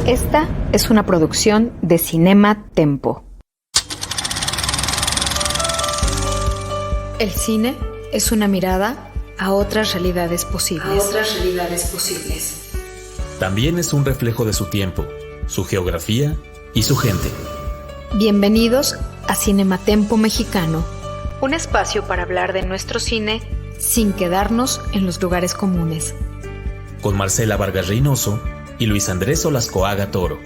Esta es una producción de Cinema Tempo. El cine es una mirada a otras realidades posibles. También es un reflejo de su tiempo, su geografía y su gente. Bienvenidos a Cinema Tempo Mexicano, un espacio para hablar de nuestro cine sin quedarnos en los lugares comunes. Con Marcela Vargas Reynoso y Luis Andrés Olascoaga Toro.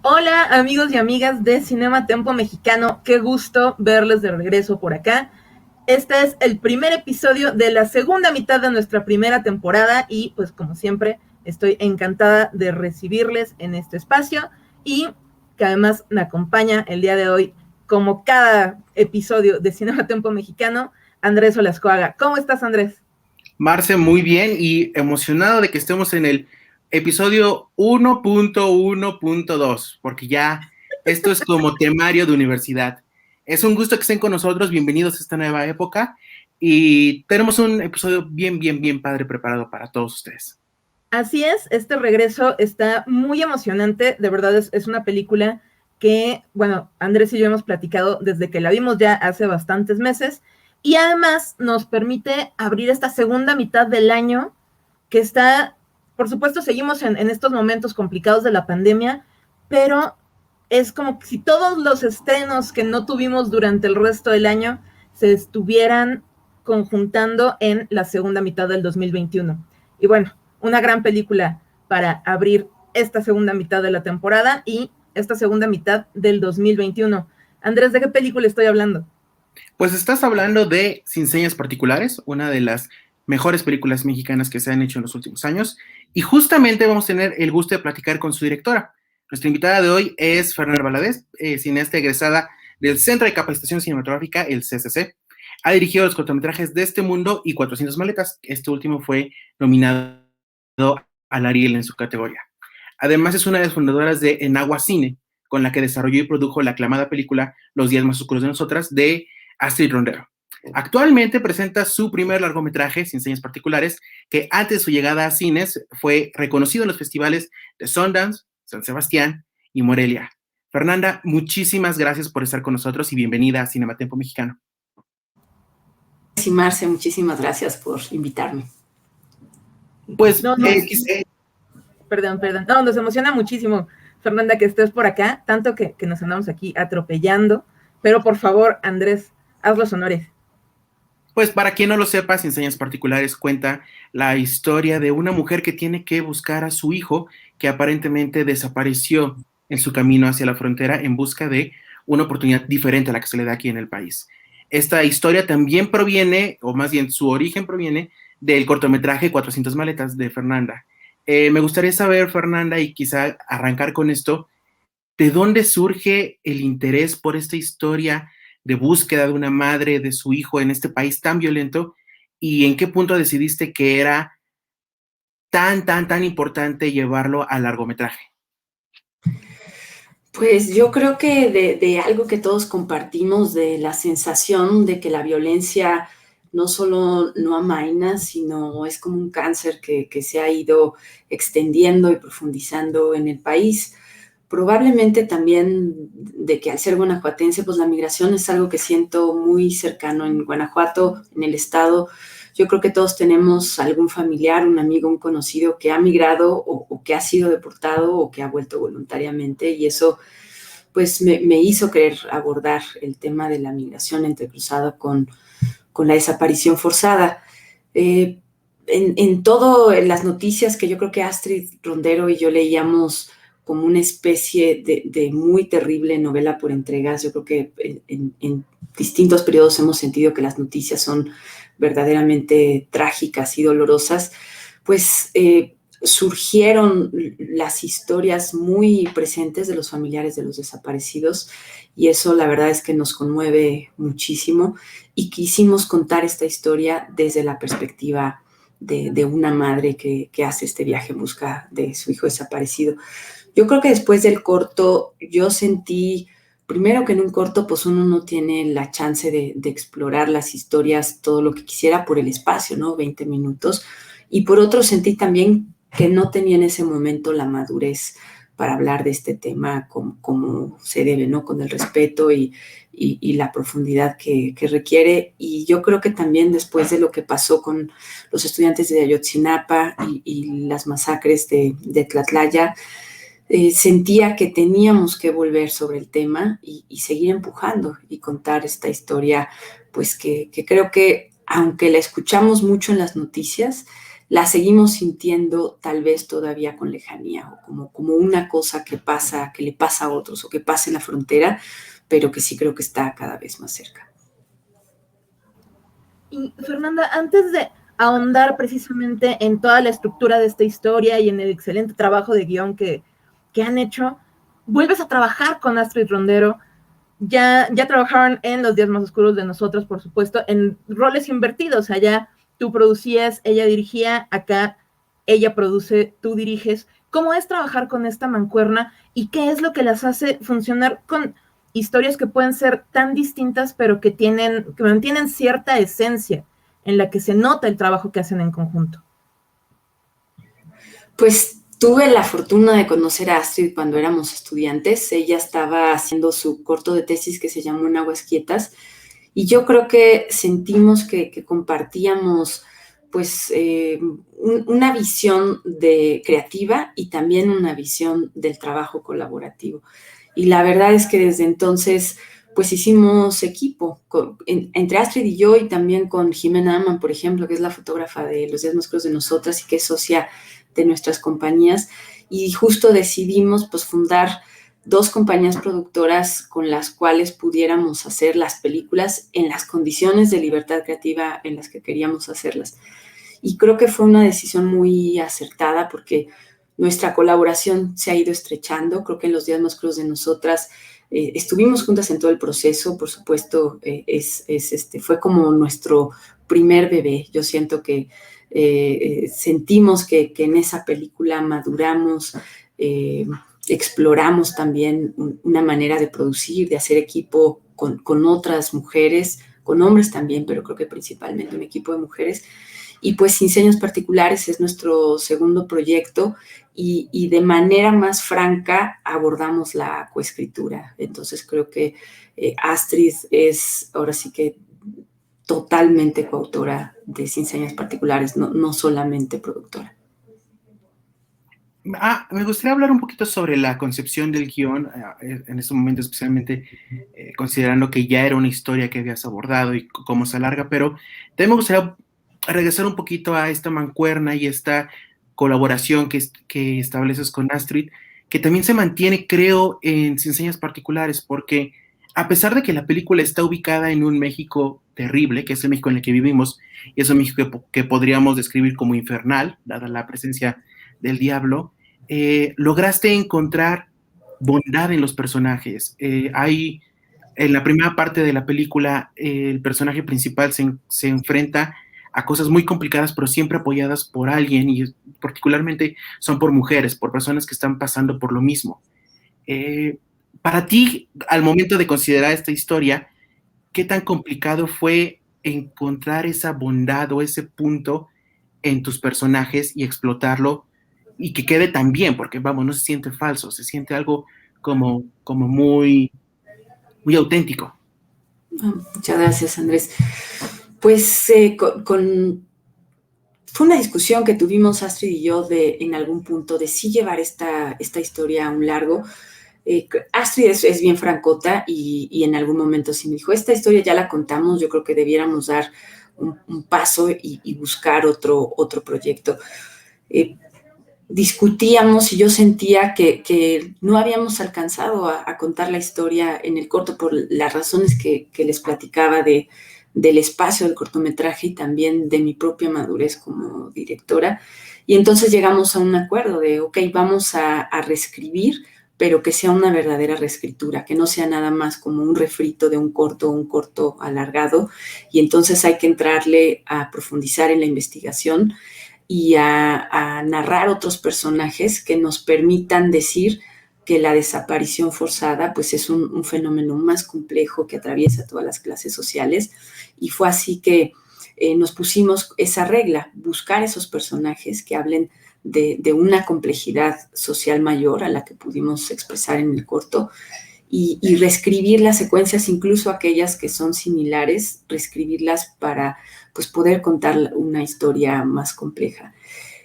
Hola amigos y amigas de Cinema Tempo Mexicano, qué gusto verles de regreso por acá. Este es el primer episodio de la segunda mitad de nuestra primera temporada y pues como siempre estoy encantada de recibirles en este espacio y que además me acompaña el día de hoy, como cada episodio de Cinema Tempo Mexicano, Andrés Olascoaga. ¿Cómo estás, Andrés? Marce, muy bien y emocionado de que estemos en el episodio 1.1.2, porque ya esto es como temario de universidad. Es un gusto que estén con nosotros, bienvenidos a esta nueva época y tenemos un episodio bien padre preparado para todos ustedes. Así es, este regreso está muy emocionante, de verdad es una película que, bueno, Andrés y yo hemos platicado desde que la vimos ya hace bastantes meses, y además nos permite abrir esta segunda mitad del año que está, por supuesto, seguimos en estos momentos complicados de la pandemia, pero es como si todos los estrenos que no tuvimos durante el resto del año se estuvieran conjuntando en la segunda mitad del 2021. Y bueno, una gran película para abrir esta segunda mitad de la temporada y esta segunda mitad del 2021. Andrés, ¿de qué película estoy hablando? Pues estás hablando de Sin Señas Particulares, una de las mejores películas mexicanas que se han hecho en los últimos años, y justamente vamos a tener el gusto de platicar con su directora. Nuestra invitada de hoy es Fernanda Valadez, cineasta egresada del Centro de Capacitación Cinematográfica, el CCC. Ha dirigido los cortometrajes de Este Mundo y 400 Maletas. Este último fue nominado al Ariel en su categoría. Además, es una de las fundadoras de Enagua Cine, con la que desarrolló y produjo la aclamada película Los días más oscuros de nosotras, de Astrid Rondero. Actualmente presenta su primer largometraje, Sin Señas Particulares, que antes de su llegada a cines fue reconocido en los festivales de Sundance, San Sebastián y Morelia. Fernanda, muchísimas gracias por estar con nosotros y bienvenida a Cinema Tempo Mexicano. Sí, Marce, muchísimas gracias por invitarme. Pues, Perdón. No, nos emociona muchísimo, Fernanda, que estés por acá, tanto que nos andamos aquí atropellando, pero por favor, Andrés, haz los honores. Pues para quien no lo sepa, Sin Señas Particulares cuenta la historia de una mujer que tiene que buscar a su hijo que aparentemente desapareció en su camino hacia la frontera en busca de una oportunidad diferente a la que se le da aquí en el país. Esta historia también proviene, o más bien su origen proviene, del cortometraje 400 Maletas de Fernanda. Me gustaría saber, Fernanda, y quizá arrancar con esto, ¿de dónde surge el interés por esta historia de búsqueda de una madre, de su hijo en este país tan violento? ¿Y en qué punto decidiste que era tan importante llevarlo al largometraje? Pues yo creo que de algo que todos compartimos, de la sensación de que la violencia no solo no amaina, sino es como un cáncer que se ha ido extendiendo y profundizando en el país. Probablemente también de que al ser guanajuatense, pues la migración es algo que siento muy cercano en Guanajuato, en el estado. Yo creo que todos tenemos algún familiar, un amigo, un conocido que ha migrado o que ha sido deportado o que ha vuelto voluntariamente, y eso pues me hizo querer abordar el tema de la migración entrecruzada con la desaparición forzada. En las noticias que yo creo que Astrid Rondero y yo leíamos como una especie de muy terrible novela por entregas, yo creo que en distintos periodos hemos sentido que las noticias son verdaderamente trágicas y dolorosas, pues surgieron las historias muy presentes de los familiares de los desaparecidos, y eso la verdad es que nos conmueve muchísimo, y quisimos contar esta historia desde la perspectiva de una madre que hace este viaje en busca de su hijo desaparecido. Yo creo que después del corto yo sentí, primero, que en un corto pues uno no tiene la chance de explorar las historias todo lo que quisiera por el espacio, ¿no? 20 minutos. y por otro sentí también que no tenía en ese momento la madurez para hablar de este tema como se debe, ¿no? Con el respeto y la profundidad que requiere. Y yo creo que también después de lo que pasó con los estudiantes de Ayotzinapa y las masacres de Tlatlaya, sentía que teníamos que volver sobre el tema y seguir empujando y contar esta historia, pues que creo que aunque la escuchamos mucho en las noticias, la seguimos sintiendo tal vez todavía con lejanía o como una cosa que le pasa a otros o que pasa en la frontera, pero que sí creo que está cada vez más cerca. Y Fernanda, antes de ahondar precisamente en toda la estructura de esta historia y en el excelente trabajo de guión que han hecho, vuelves a trabajar con Astrid Rondero. Ya trabajaron en Los días más oscuros de nosotros, por supuesto, en roles invertidos. Allá tú producías, ella dirigía, acá ella produce, tú diriges. ¿Cómo es trabajar con esta mancuerna y qué es lo que las hace funcionar con historias que pueden ser tan distintas, pero que mantienen cierta esencia en la que se nota el trabajo que hacen en conjunto? Pues tuve la fortuna de conocer a Astrid cuando éramos estudiantes. Ella estaba haciendo su corto de tesis que se llamó En aguas quietas, y yo creo que sentimos que compartíamos pues una visión creativa y también una visión del trabajo colaborativo. Y la verdad es que desde entonces pues hicimos equipo entre Astrid y yo, y también con Jimena Aman, por ejemplo, que es la fotógrafa de Los días más oscuros de nosotras y que es socia de nuestras compañías, y justo decidimos pues fundar 2 compañías productoras con las cuales pudiéramos hacer las películas en las condiciones de libertad creativa en las que queríamos hacerlas. Y creo que fue una decisión muy acertada porque nuestra colaboración se ha ido estrechando. Creo que en Los días más oscuros de nosotras estuvimos juntas en todo el proceso, por supuesto, fue como nuestro primer bebé. Yo siento que sentimos que en esa película maduramos, exploramos también una manera de producir, de hacer equipo con otras mujeres, con hombres también, pero creo que principalmente un equipo de mujeres. Y pues Sin Señas Particulares es nuestro segundo proyecto y de manera más franca abordamos la coescritura. Entonces creo que Astrid es ahora sí que totalmente coautora de Sin Señas Particulares, no solamente productora. Me gustaría hablar un poquito sobre la concepción del guión, en este momento especialmente considerando que ya era una historia que habías abordado y cómo se alarga, pero también me gustaría regresar un poquito a esta mancuerna y esta colaboración que estableces con Astrid, que también se mantiene, creo, en Sin Señas Particulares, porque a pesar de que la película está ubicada en un México terrible, que es el México en el que vivimos, y es un México que podríamos describir como infernal, dada la presencia del diablo, lograste encontrar bondad en los personajes. En la primera parte de la película, el personaje principal se enfrenta a cosas muy complicadas, pero siempre apoyadas por alguien, y particularmente son por mujeres, por personas que están pasando por lo mismo. Para ti, al momento de considerar esta historia, ¿qué tan complicado fue encontrar esa bondad o ese punto en tus personajes y explotarlo y que quede tan bien? Porque, vamos, no se siente falso, se siente algo como muy, muy auténtico. Muchas gracias, Andrés. Pues fue una discusión que tuvimos Astrid y yo en algún punto de sí llevar esta historia a un largo. Astrid es bien francota y en algún momento sí me dijo, esta historia ya la contamos, yo creo que debiéramos dar un paso y buscar otro proyecto. Discutíamos y yo sentía que no habíamos alcanzado a contar la historia en el corto por las razones que les platicaba del espacio del cortometraje y también de mi propia madurez como directora. Y entonces llegamos a un acuerdo de, ok, vamos a reescribir, pero que sea una verdadera reescritura, que no sea nada más como un refrito de un corto alargado. Y entonces hay que entrarle a profundizar en la investigación y a narrar otros personajes que nos permitan decir que la desaparición forzada pues es un fenómeno más complejo que atraviesa todas las clases sociales. Y fue así que nos pusimos esa regla, buscar esos personajes que hablen de una complejidad social mayor a la que pudimos expresar en el corto y reescribir las secuencias, incluso aquellas que son similares, reescribirlas para pues, poder contar una historia más compleja.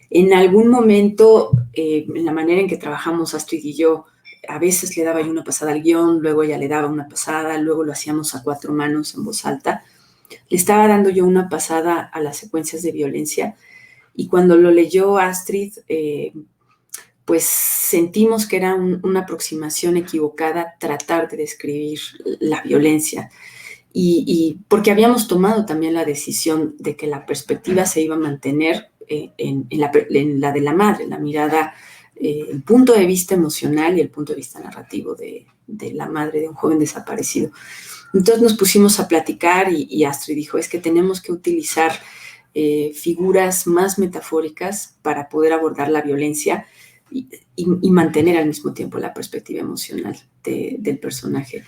En algún momento, en la manera en que trabajamos Astrid y yo, a veces le daba yo una pasada al guión, luego ella le daba una pasada, luego lo hacíamos a 4 manos en voz alta. Le estaba dando yo una pasada a las secuencias de violencia y cuando lo leyó Astrid, pues sentimos que era una aproximación equivocada tratar de describir la violencia. Y porque habíamos tomado también la decisión de que la perspectiva se iba a mantener en la de la madre, la mirada, el punto de vista emocional y el punto de vista narrativo de la madre de un joven desaparecido. Entonces nos pusimos a platicar y Astrid dijo, es que tenemos que utilizar figuras más metafóricas para poder abordar la violencia y mantener al mismo tiempo la perspectiva emocional del personaje.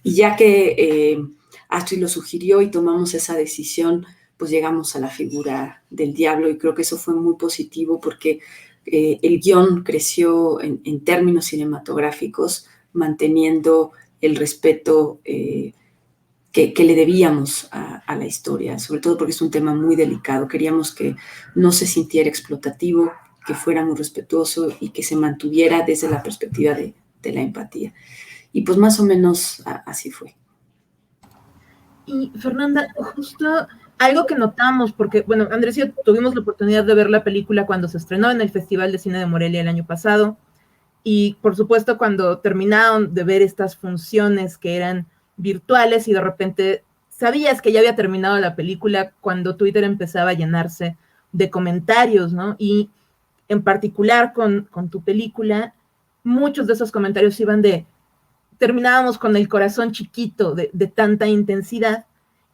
Y ya que Astrid lo sugirió y tomamos esa decisión, pues llegamos a la figura del diablo y creo que eso fue muy positivo porque el guión creció en términos cinematográficos, manteniendo el respeto que le debíamos a la historia, sobre todo porque es un tema muy delicado. Queríamos que no se sintiera explotativo, que fuera muy respetuoso y que se mantuviera desde la perspectiva de la empatía. Y pues más o menos así fue. Y Fernanda, justo algo que notamos, porque, bueno, Andrés y yo tuvimos la oportunidad de ver la película cuando se estrenó en el Festival de Cine de Morelia el año pasado, y por supuesto cuando terminaron de ver estas funciones que eran virtuales y de repente sabías que ya había terminado la película cuando Twitter empezaba a llenarse de comentarios, ¿no? Y en particular con tu película, muchos de esos comentarios iban de terminábamos con el corazón chiquito de tanta intensidad,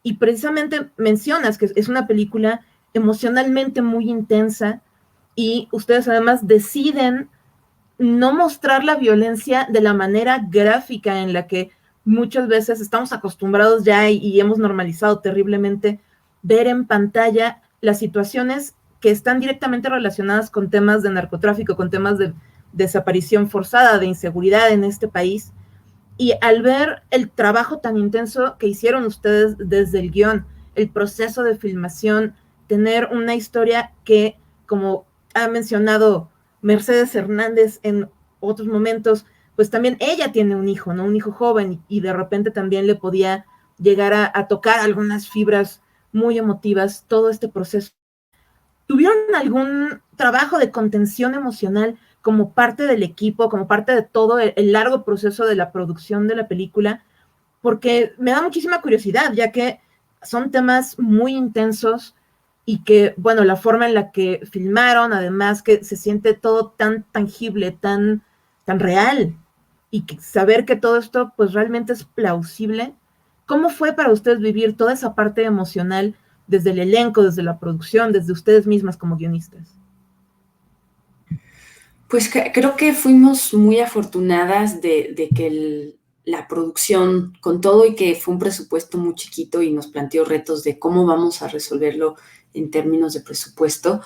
y precisamente mencionas que es una película emocionalmente muy intensa, y ustedes además deciden no mostrar la violencia de la manera gráfica en la que muchas veces estamos acostumbrados ya y hemos normalizado terriblemente ver en pantalla las situaciones que están directamente relacionadas con temas de narcotráfico, con temas de desaparición forzada, de inseguridad en este país. Y al ver el trabajo tan intenso que hicieron ustedes desde el guión, el proceso de filmación, tener una historia que, como ha mencionado Mercedes Hernández en otros momentos, pues también ella tiene un hijo, ¿no? Un hijo joven, y de repente también le podía llegar a tocar algunas fibras muy emotivas, todo este proceso. ¿Tuvieron algún trabajo de contención emocional como parte del equipo, como parte de todo el largo proceso de la producción de la película? Porque me da muchísima curiosidad, ya que son temas muy intensos y que, bueno, la forma en la que filmaron, además que se siente todo tan tangible, tan real, y que saber que todo esto pues realmente es plausible. ¿Cómo fue para ustedes vivir toda esa parte emocional desde el elenco, desde la producción, desde ustedes mismas como guionistas? Pues creo que fuimos muy afortunadas de que la producción, con todo y que fue un presupuesto muy chiquito y nos planteó retos de cómo vamos a resolverlo en términos de presupuesto,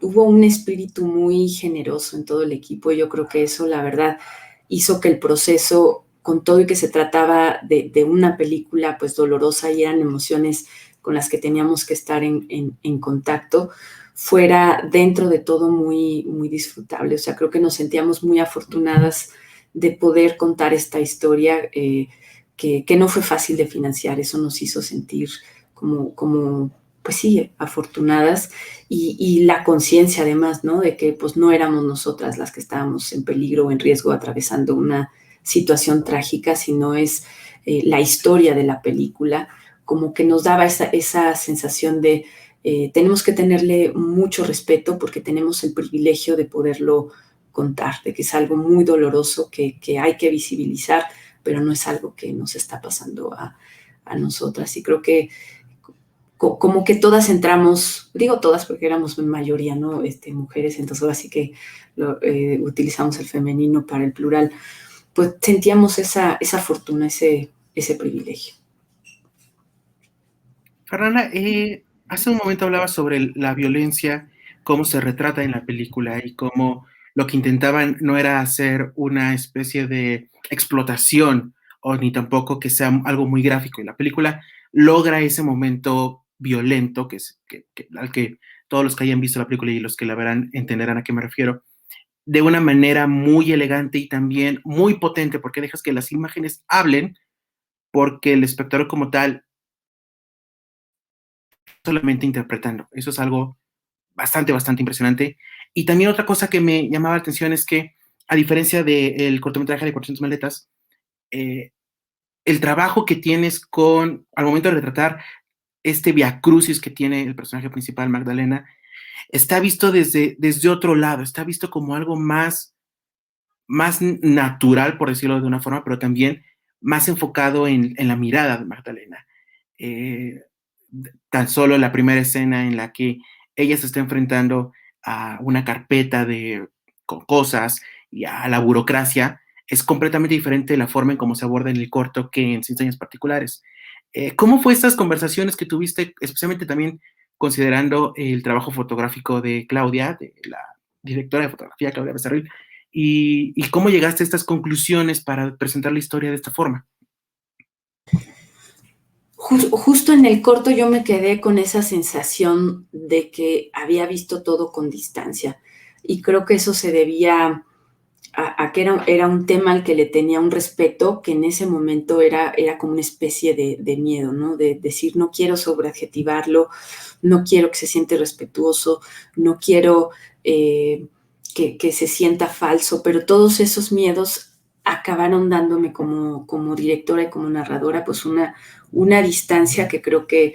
hubo un espíritu muy generoso en todo el equipo. Yo creo que eso, la verdad, hizo que el proceso, con todo y que se trataba de una película pues dolorosa y eran emociones con las que teníamos que estar en contacto, fuera dentro de todo muy, muy disfrutable. O sea, creo que nos sentíamos muy afortunadas de poder contar esta historia que no fue fácil de financiar. Eso nos hizo sentir como pues sí, afortunadas, y la conciencia además, ¿no? De que pues no éramos nosotras las que estábamos en peligro o en riesgo atravesando una situación trágica, sino es la historia de la película, como que nos daba esa sensación de tenemos que tenerle mucho respeto porque tenemos el privilegio de poderlo contar, de que es algo muy doloroso que hay que visibilizar, pero no es algo que nos está pasando a nosotras. Y creo que como que todas entramos, digo todas porque éramos en mayoría, ¿no? Mujeres, entonces ahora sí que utilizamos el femenino para el plural, pues sentíamos esa fortuna, ese privilegio. Fernanda, hace un momento hablaba sobre la violencia, cómo se retrata en la película y cómo lo que intentaban no era hacer una especie de explotación o ni tampoco que sea algo muy gráfico. Y la película logra ese momento violento al que todos los que hayan visto la película y los que la verán entenderán a qué me refiero, de una manera muy elegante y también muy potente, porque dejas que las imágenes hablen, porque el espectador como tal solamente interpretando. Eso es algo bastante impresionante. Y también otra cosa que me llamaba la atención es que, a diferencia del cortometraje de 400 maletas, eh, el trabajo que tienes al momento de retratar este viacrucis que tiene el personaje principal, Magdalena, está visto desde otro lado, está visto como algo más natural, por decirlo de una forma, pero también más enfocado en la mirada de Magdalena. Eh, Tan solo la primera escena en la que ella se está enfrentando a una carpeta con cosas y a la burocracia, es completamente diferente la forma en cómo se aborda en el corto que en Sin Señas Particulares. ¿Cómo fue estas conversaciones que tuviste, especialmente también considerando el trabajo fotográfico de Claudia, de la directora de fotografía, Claudia Becerril, y cómo llegaste a estas conclusiones para presentar la historia de esta forma? Justo en el corto yo me quedé con esa sensación de que había visto todo con distancia y creo que eso se debía a que era un tema al que le tenía un respeto que en ese momento era como una especie de miedo, ¿no? De decir, no quiero sobreadjetivarlo, no quiero que se siente respetuoso, no quiero que se sienta falso, pero todos esos miedos acabaron dándome como directora y como narradora pues una distancia que creo que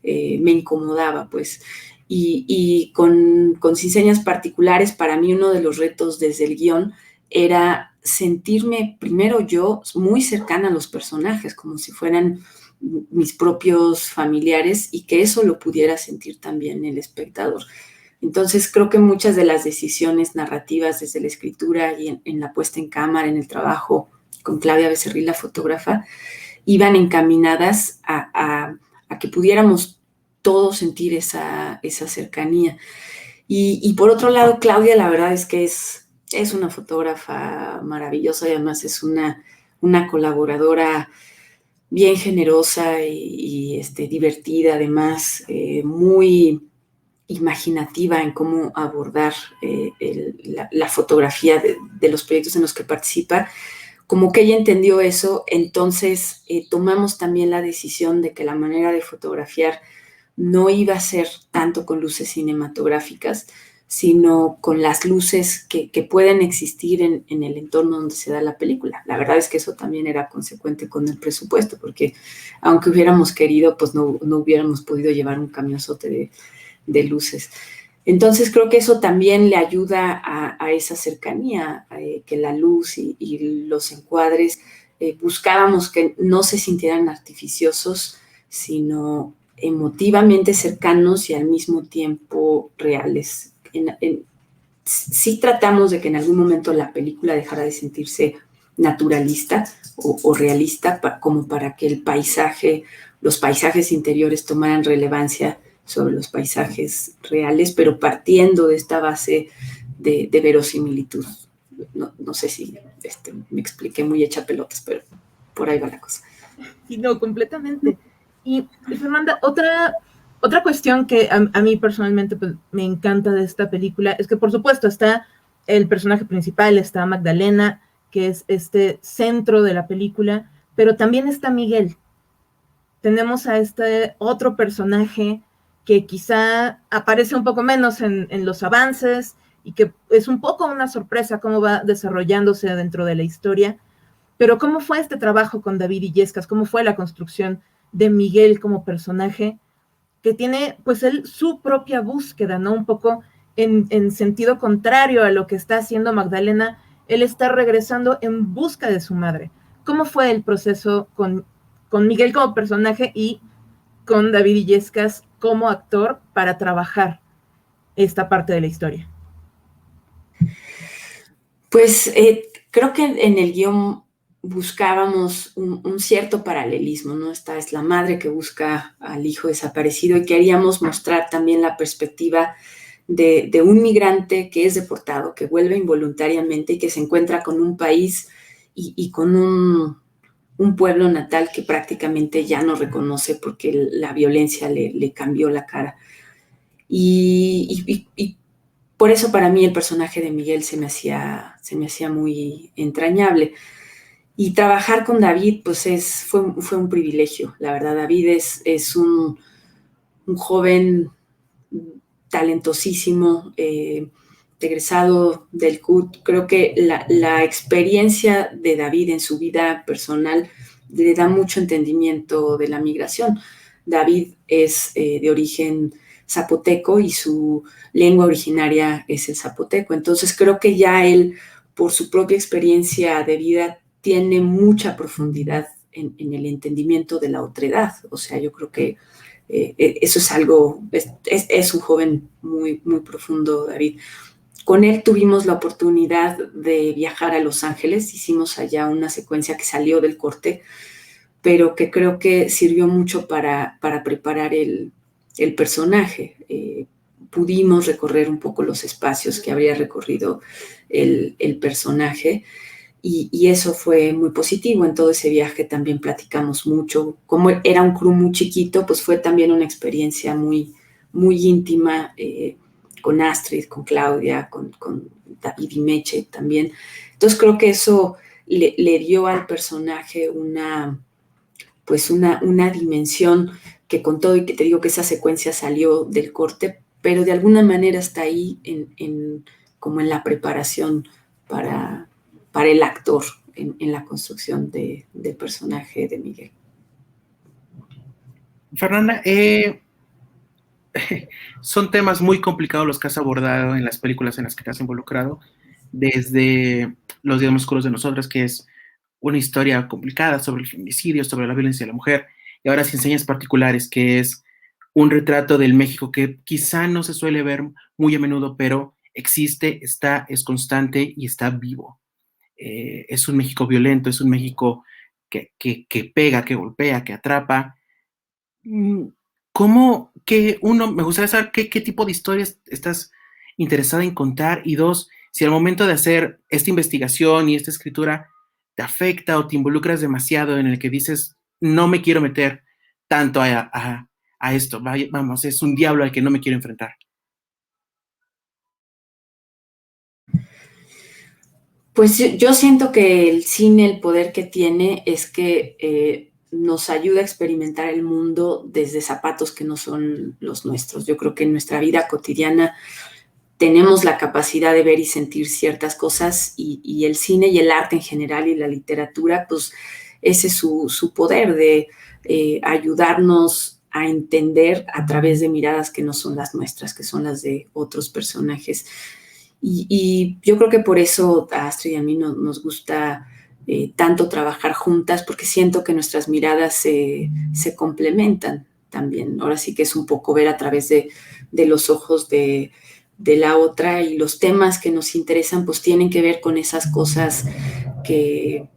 me incomodaba, pues. Y con Sin Señas Particulares, para mí uno de los retos desde el guión era sentirme primero yo muy cercana a los personajes, como si fueran mis propios familiares y que eso lo pudiera sentir también el espectador. Entonces creo que muchas de las decisiones narrativas desde la escritura y en la puesta en cámara, en el trabajo con Claudia Becerril, la fotógrafa, iban encaminadas a que pudiéramos todos sentir esa cercanía. Y por otro lado, Claudia, la verdad es que es una fotógrafa maravillosa y además es una colaboradora bien generosa y divertida, además, muy imaginativa en cómo abordar la fotografía de los proyectos en los que participa. Como que ella entendió eso, entonces tomamos también la decisión de que la manera de fotografiar no iba a ser tanto con luces cinematográficas, sino con las luces que pueden existir en el entorno donde se da la película. La verdad es que eso también era consecuente con el presupuesto, porque aunque hubiéramos querido, pues no hubiéramos podido llevar un camionzote de luces. Entonces creo que eso también le ayuda a esa cercanía, que la luz y los encuadres buscábamos que no se sintieran artificiosos, sino emotivamente cercanos y al mismo tiempo reales. Sí tratamos de que en algún momento la película dejara de sentirse naturalista o realista, como para que los paisajes interiores tomaran relevancia sobre los paisajes reales, pero partiendo de esta base de verosimilitud. No sé si me expliqué muy hecha pelotas, pero por ahí va la cosa. Sí, no, completamente. Y Fernanda, otra cuestión que a mí personalmente pues, me encanta de esta película es que, por supuesto, está el personaje principal, está Magdalena, que es este centro de la película, pero también está Miguel. Tenemos a este otro personaje que quizá aparece un poco menos en los avances y que es un poco una sorpresa cómo va desarrollándose dentro de la historia. Pero ¿cómo fue este trabajo con David Illescas? ¿Cómo fue la construcción de Miguel como personaje que tiene pues él su propia búsqueda, ¿no? Un poco en sentido contrario a lo que está haciendo Magdalena, él está regresando en busca de su madre. ¿Cómo fue el proceso con Miguel como personaje y con David Illescas como actor para trabajar esta parte de la historia? Pues creo que en el guión buscábamos un cierto paralelismo, ¿no? Esta es la madre que busca al hijo desaparecido y queríamos mostrar también la perspectiva de un migrante que es deportado, que vuelve involuntariamente y que se encuentra con un país y con un pueblo natal que prácticamente ya no reconoce porque la violencia le cambió la cara. Y por eso para mí el personaje de Miguel se me hacía muy entrañable. Y trabajar con David, pues fue un privilegio. La verdad, David es un joven talentosísimo, egresado del CUT. Creo que la experiencia de David en su vida personal le da mucho entendimiento de la migración. David es de origen zapoteco y su lengua originaria es el zapoteco. Entonces creo que ya él, por su propia experiencia de vida, tiene mucha profundidad en el entendimiento de la otredad. O sea, yo creo que eso es algo, es un joven muy, muy profundo, David. Con él tuvimos la oportunidad de viajar a Los Ángeles, hicimos allá una secuencia que salió del corte, pero que creo que sirvió mucho para preparar el personaje. Pudimos recorrer un poco los espacios que habría recorrido el personaje. Y eso fue muy positivo. En todo ese viaje también platicamos mucho. Como era un crew muy chiquito, pues fue también una experiencia muy, muy íntima con Astrid, con Claudia, con David y Meche también. Entonces creo que eso le dio al personaje una dimensión que con todo y que te digo que esa secuencia salió del corte, pero de alguna manera está ahí como en la preparación para el actor en la construcción del personaje de Miguel. Fernanda, son temas muy complicados los que has abordado en las películas en las que te has involucrado, desde Los días más oscuros de nosotras, que es una historia complicada sobre el feminicidio, sobre la violencia de la mujer, y ahora Sin señas particulares, que es un retrato del México que quizá no se suele ver muy a menudo, pero existe, es constante y está vivo. Es un México violento, es un México que pega, que golpea, que atrapa. ¿Cómo que uno, me gustaría saber qué tipo de historias estás interesada en contar? Y dos, si al momento de hacer esta investigación y esta escritura te afecta o te involucras demasiado en el que dices, no me quiero meter tanto a esto, vamos, es un diablo al que no me quiero enfrentar. Pues yo siento que el cine, el poder que tiene es que nos ayuda a experimentar el mundo desde zapatos que no son los nuestros. Yo creo que en nuestra vida cotidiana tenemos la capacidad de ver y sentir ciertas cosas y el cine y el arte en general y la literatura, pues ese es su poder de ayudarnos a entender a través de miradas que no son las nuestras, que son las de otros personajes. Y yo creo que por eso a Astrid y a mí nos gusta tanto trabajar juntas, porque siento que nuestras miradas se complementan también. Ahora sí que es un poco ver a través de los ojos de la otra, y los temas que nos interesan pues tienen que ver con esas cosas que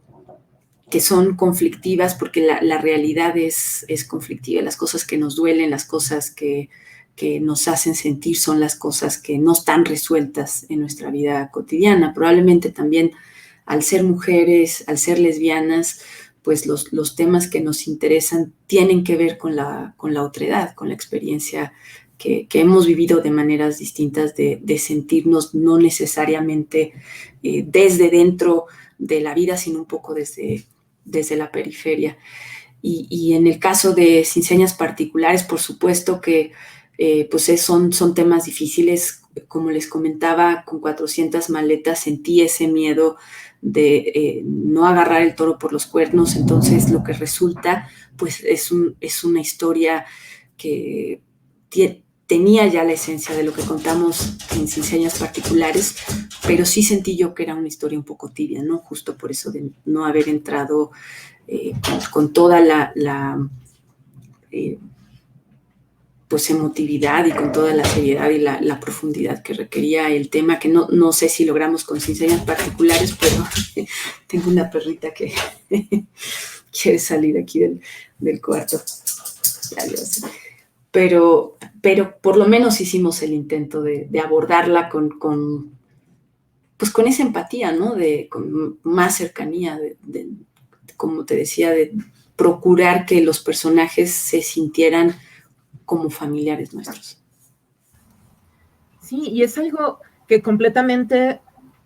son conflictivas, porque la realidad es conflictiva. Las cosas que nos duelen, las cosas que nos hacen sentir son las cosas que no están resueltas en nuestra vida cotidiana. Probablemente también al ser mujeres, al ser lesbianas, pues los temas que nos interesan tienen que ver con la otredad, con la experiencia que hemos vivido de maneras distintas de sentirnos no necesariamente desde dentro de la vida, sino un poco desde la periferia. Y en el caso de Sin señas particulares, por supuesto que pues son temas difíciles. Como les comentaba, con 400 maletas sentí ese miedo de no agarrar el toro por los cuernos. Entonces lo que resulta pues es una historia que tenía ya la esencia de lo que contamos en Sin señas particulares, pero sí sentí yo que era una historia un poco tibia, ¿no? Justo por eso de no haber entrado con toda pues emotividad y con toda la seriedad y la profundidad que requería el tema, que no sé si logramos con Sin Señas Particulares, pero tengo una perrita que quiere salir aquí del cuarto. Pero por lo menos hicimos el intento de abordarla con esa empatía, ¿no? Con más cercanía, como te decía, de procurar que los personajes se sintieran como familiares nuestros. Sí, y es algo que completamente,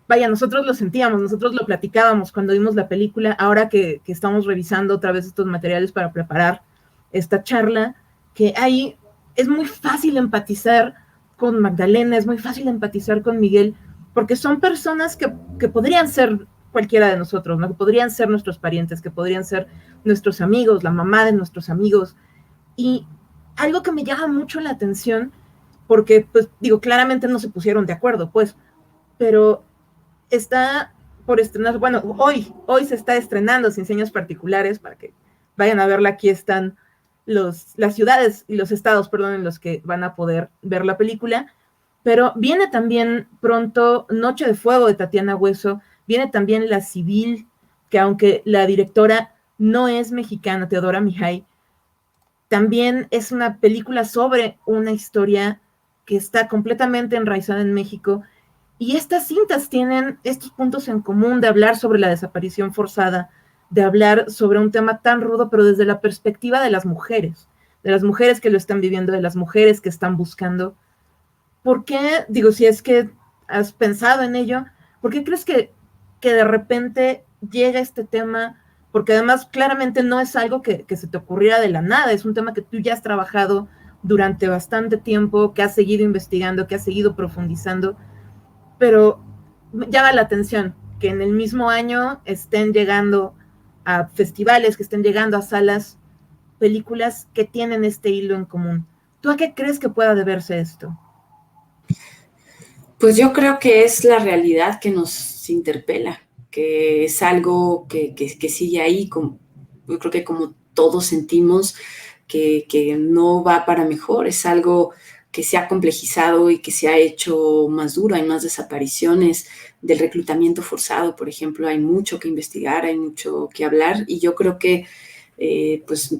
vaya, nosotros lo sentíamos, nosotros lo platicábamos cuando vimos la película, ahora que estamos revisando otra vez estos materiales para preparar esta charla, que ahí es muy fácil empatizar con Magdalena, es muy fácil empatizar con Miguel, porque son personas que podrían ser cualquiera de nosotros, ¿no? Que podrían ser nuestros parientes, que podrían ser nuestros amigos, la mamá de nuestros amigos. Y algo que me llama mucho la atención, porque, pues, digo, claramente no se pusieron de acuerdo, pues, pero está por estrenar, bueno, hoy se está estrenando Sin Señas Particulares, para que vayan a verla, aquí están las ciudades y los estados, perdón, en los que van a poder ver la película, pero viene también pronto Noche de Fuego de Tatiana Hueso, viene también La Civil, que aunque la directora no es mexicana, Teodora Mijay, también es una película sobre una historia que está completamente enraizada en México, y estas cintas tienen estos puntos en común de hablar sobre la desaparición forzada, de hablar sobre un tema tan rudo, pero desde la perspectiva de las mujeres que lo están viviendo, de las mujeres que están buscando. ¿Por qué, digo, si es que has pensado en ello, por qué crees que de repente llega este tema? Porque además claramente no es algo que se te ocurriera de la nada, es un tema que tú ya has trabajado durante bastante tiempo, que has seguido investigando, que has seguido profundizando, pero llama la atención que en el mismo año estén llegando a festivales, que estén llegando a salas, películas que tienen este hilo en común. ¿Tú a qué crees que pueda deberse esto? Pues yo creo que es la realidad que nos interpela, que es algo que sigue ahí, yo creo que como todos sentimos que no va para mejor, es algo que se ha complejizado y que se ha hecho más duro, hay más desapariciones del reclutamiento forzado, por ejemplo, hay mucho que investigar, hay mucho que hablar, y yo creo que pues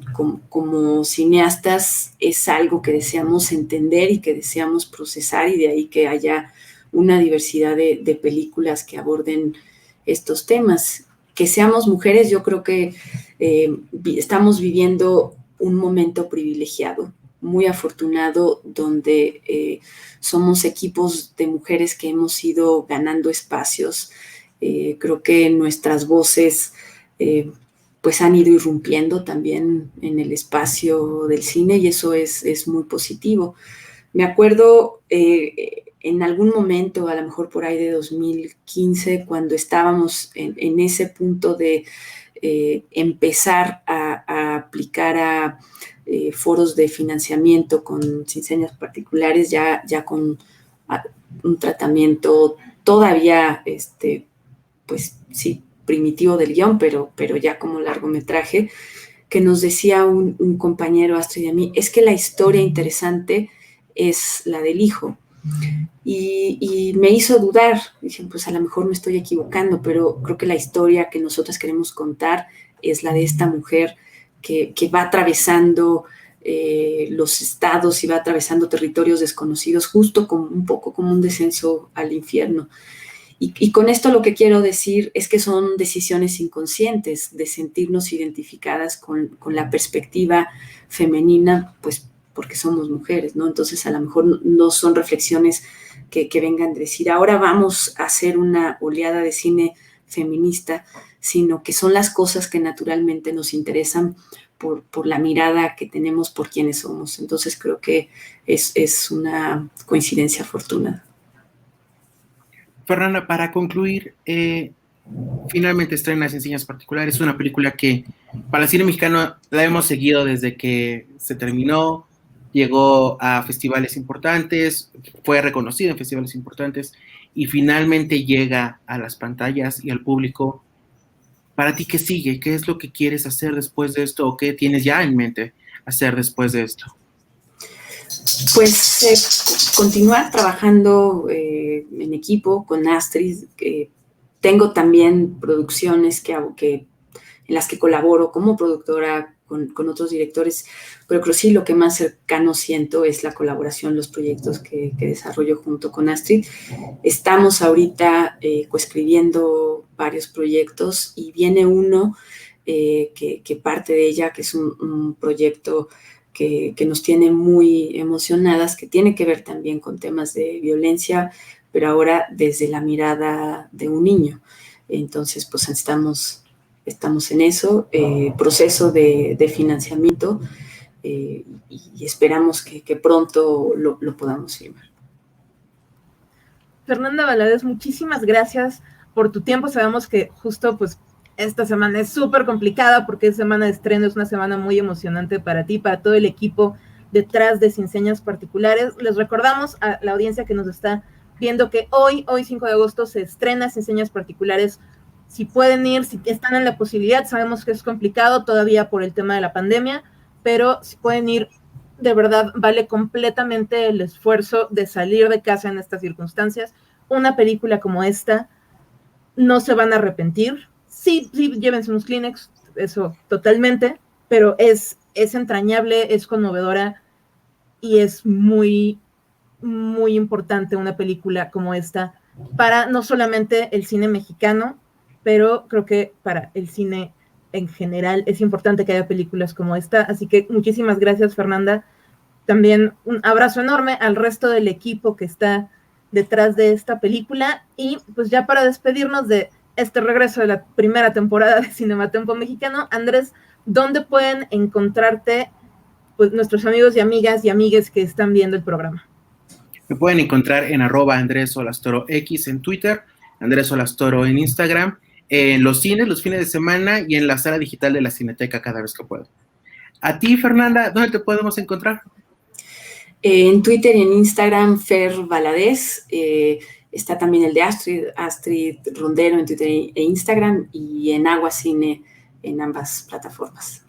como cineastas es algo que deseamos entender y que deseamos procesar, y de ahí que haya una diversidad de películas que aborden estos temas. Que seamos mujeres, yo creo que estamos viviendo un momento privilegiado, muy afortunado, donde somos equipos de mujeres que hemos ido ganando espacios. Creo que nuestras voces pues han ido irrumpiendo también en el espacio del cine, y eso es muy positivo. Me acuerdo en algún momento, a lo mejor por ahí de 2015, cuando estábamos en ese punto de empezar a aplicar a foros de financiamiento con Sin Señas Particulares, ya con un tratamiento todavía, pues sí, primitivo del guión, pero ya como largometraje, que nos decía un compañero, Astrid y a mí, es que la historia interesante es la del hijo. Y me hizo dudar. Dije, pues a lo mejor me estoy equivocando, pero creo que la historia que nosotras queremos contar es la de esta mujer que va atravesando los estados y va atravesando territorios desconocidos, justo como un poco como un descenso al infierno. Y con esto lo que quiero decir es que son decisiones inconscientes de sentirnos identificadas con la perspectiva femenina, pues porque somos mujeres, ¿no? Entonces a lo mejor no son reflexiones que vengan de decir, ahora vamos a hacer una oleada de cine feminista, sino que son las cosas que naturalmente nos interesan por la mirada que tenemos por quienes somos. Entonces creo que es una coincidencia afortunada. Fernanda, para concluir, finalmente estrena Sin Señas Particulares, una película que para el cine mexicano la hemos seguido desde que se terminó, llegó a festivales importantes, fue reconocida en festivales importantes y finalmente llega a las pantallas y al público. Para ti, ¿qué sigue? ¿Qué es lo que quieres hacer después de esto o qué tienes ya en mente hacer después de esto? Pues continuar trabajando en equipo con Astrid. Tengo también producciones en las que colaboro como productora con otros directores, pero creo que sí lo que más cercano siento es la colaboración, los proyectos que desarrollo junto con Astrid. Estamos ahorita coescribiendo varios proyectos y viene uno que parte de ella, que es un proyecto que nos tiene muy emocionadas, que tiene que ver también con temas de violencia, pero ahora desde la mirada de un niño. Entonces, pues estamos en eso, proceso de financiamiento, y esperamos que pronto lo podamos firmar. Fernanda Valadez, muchísimas gracias por tu tiempo. Sabemos que justo pues esta semana es súper complicada porque es semana de estreno, es una semana muy emocionante para ti, para todo el equipo detrás de Sin Señas Particulares. Les recordamos a la audiencia que nos está viendo que hoy 5 de agosto se estrena Sin Señas Particulares. Si pueden ir, si están en la posibilidad, sabemos que es complicado todavía por el tema de la pandemia, pero si pueden ir, de verdad vale completamente el esfuerzo de salir de casa en estas circunstancias. Una película como esta, no se van a arrepentir. Sí, llévense unos Kleenex, eso totalmente, pero es entrañable, es conmovedora y es muy, muy importante una película como esta para no solamente el cine mexicano, pero creo que para el cine en general es importante que haya películas como esta. Así que muchísimas gracias, Fernanda. También un abrazo enorme al resto del equipo que está detrás de esta película. Y pues ya para despedirnos de este regreso de la primera temporada de Cinematempo Mexicano, Andrés, ¿dónde pueden encontrarte pues nuestros amigos y amigas y amigues que están viendo el programa? Me pueden encontrar en @AndrésSolastoroX en Twitter, Andrés Solastoro en Instagram, en los cines, los fines de semana y en la sala digital de la Cineteca cada vez que puedo. A ti, Fernanda, ¿dónde te podemos encontrar? En Twitter y en Instagram, Fer Valadez. Está también el de Astrid Rondero en Twitter e Instagram, y en Agua Cine en ambas plataformas.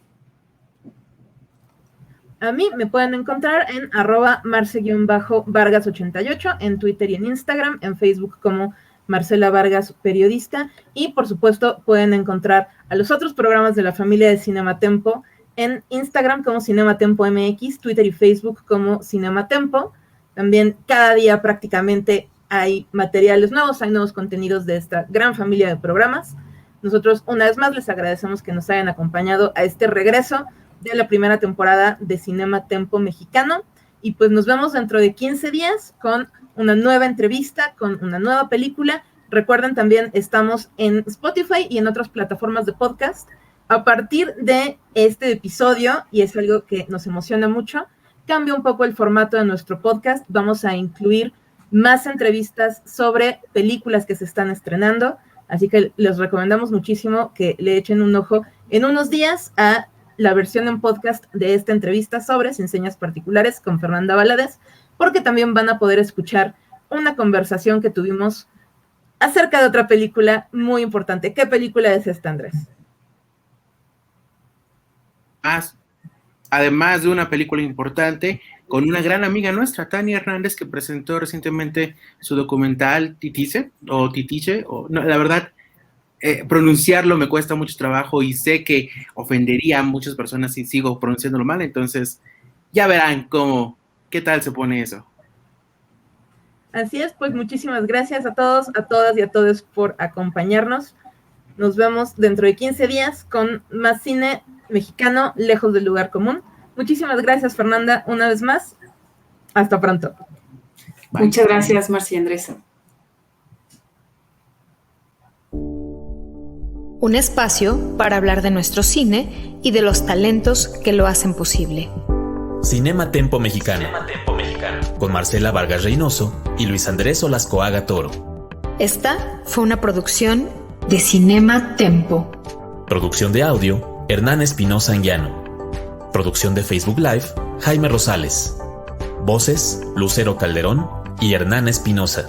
A mí me pueden encontrar en @marce_vargas88 en Twitter y en Instagram, en Facebook como Marcela Vargas Periodista, y por supuesto pueden encontrar a los otros programas de la familia de Cinematempo en Instagram como Cinematempo MX, Twitter y Facebook como Cinematempo. También cada día prácticamente hay materiales nuevos, hay nuevos contenidos de esta gran familia de programas. Nosotros una vez más les agradecemos que nos hayan acompañado a este regreso de la primera temporada de Cinematempo Mexicano, y pues nos vemos dentro de 15 días con una nueva entrevista, con una nueva película. Recuerden, también estamos en Spotify y en otras plataformas de podcast. A partir de este episodio, y es algo que nos emociona mucho, cambia un poco el formato de nuestro podcast. Vamos a incluir más entrevistas sobre películas que se están estrenando, así que les recomendamos muchísimo que le echen un ojo en unos días a la versión en podcast de esta entrevista sobre Sin Señas Particulares con Fernanda Valadez, porque también van a poder escuchar una conversación que tuvimos acerca de otra película muy importante. ¿Qué película es esta, Andrés? Además de una película importante, con una gran amiga nuestra, Tania Hernández, que presentó recientemente su documental Titiche, la verdad, pronunciarlo me cuesta mucho trabajo y sé que ofendería a muchas personas si sigo pronunciándolo mal, entonces ya verán qué tal se pone eso. Así es, pues muchísimas gracias a todos, a todas y a todos por acompañarnos. Nos vemos dentro de 15 días con más cine mexicano lejos del lugar común. Muchísimas gracias, Fernanda, una vez más. Hasta pronto. Bye. Muchas gracias, Marcia y Andrés. Un espacio para hablar de nuestro cine y de los talentos que lo hacen posible. Cinematempo Mexicano. Con Marcela Vargas Reynoso y Luis Andrés Olascoaga Toro. Esta fue una producción de Cinematempo. Producción de audio, Hernán Espinosa Anguiano. Producción de Facebook Live, Jaime Rosales. Voces, Lucero Calderón y Hernán Espinosa.